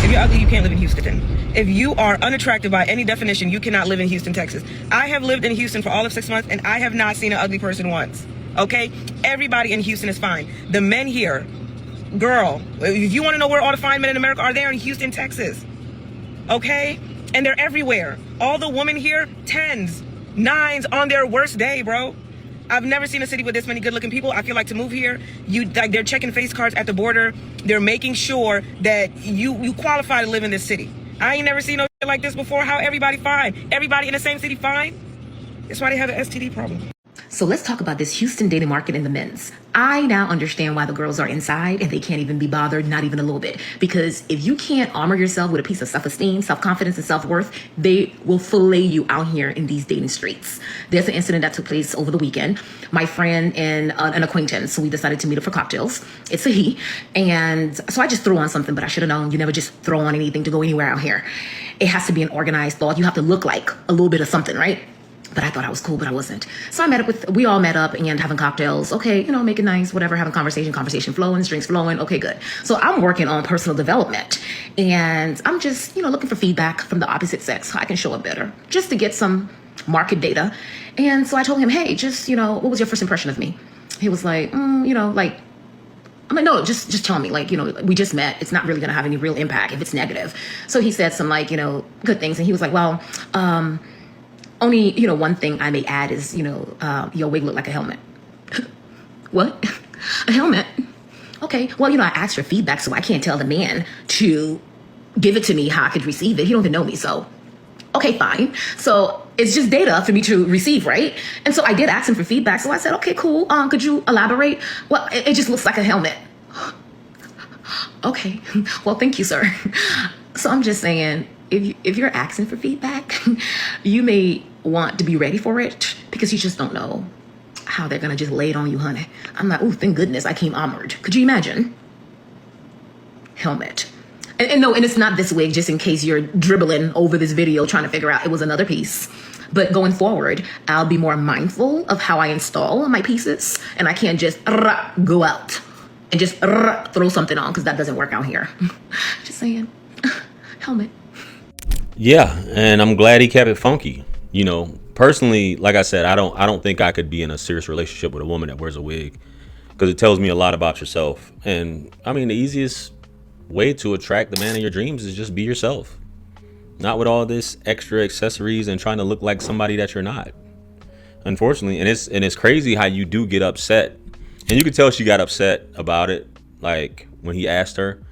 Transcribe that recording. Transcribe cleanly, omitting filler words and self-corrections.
If you're ugly, you can't live in Houston. If you are unattractive by any definition, you cannot live in Houston, Texas. I have lived in Houston for all of 6 months, and I have not seen an ugly person once. Okay? Everybody in Houston is fine. The men here, girl, if you want to know where all the fine men in America are, they're in Houston, Texas. Okay? And they're everywhere. All the women here, 10s, 9s on their worst day, bro. I've never seen a city with this many good-looking people. I feel like to move here, they're checking face cards at the border. They're making sure that you qualify to live in this city. I ain't never seen no shit like this before. How everybody fine? Everybody in the same city fine? That's why they have an STD problem. So let's talk about this Houston dating market in the men's. I now understand why the girls are inside and they can't even be bothered, not even a little bit. Because if you can't armor yourself with a piece of self-esteem, self-confidence, and self-worth, they will fillet you out here in these dating streets. There's an incident that took place over the weekend. My friend and an acquaintance, so we decided to meet up for cocktails. It's a he. And so I just threw on something, but I should have known you never just throw on anything to go anywhere out here. It has to be an organized thought. You have to look like a little bit of something, right? But I thought I was cool, but I wasn't. So we all met up and having cocktails. Okay, make it nice, whatever, having conversation flowing, drinks flowing. Okay, good. So I'm working on personal development and I'm just, looking for feedback from the opposite sex, how I can show up better, just to get some market data. And so I told him, hey, just, what was your first impression of me? He was like, I'm like, no, just tell me, we just met. It's not really going to have any real impact if it's negative. So he said some good things. And he was like, well, only, one thing I may add is, your wig looked like a helmet. What? A helmet? Okay. Well, I asked for feedback, so I can't tell the man to give it to me how I could receive it. He don't even know me, so. Okay, fine. So it's just data for me to receive, right? And so I did ask him for feedback. So I said, okay, cool. Could you elaborate? Well, it just looks like a helmet. Okay. Well, thank you, sir. So I'm just saying, if you're asking for feedback, you may want to be ready for it because you just don't know how they're going to just lay it on you, honey. I'm like, oh, thank goodness I came armored. Could you imagine? Helmet. And no, and it's not this wig, just in case you're dribbling over this video trying to figure out it was another piece. But going forward, I'll be more mindful of how I install my pieces. And I can't just go out and just throw something on because that doesn't work out here. Just saying. Helmet. Yeah, and I'm glad he kept it funky. Personally, like I said, I don't think I could be in a serious relationship with a woman that wears a wig because it tells me a lot about yourself. And I mean, the easiest way to attract the man of your dreams is just be yourself, not with all this extra accessories and trying to look like somebody that you're not. Unfortunately, and it's crazy how you do get upset, and you could tell she got upset about it, like when he asked her.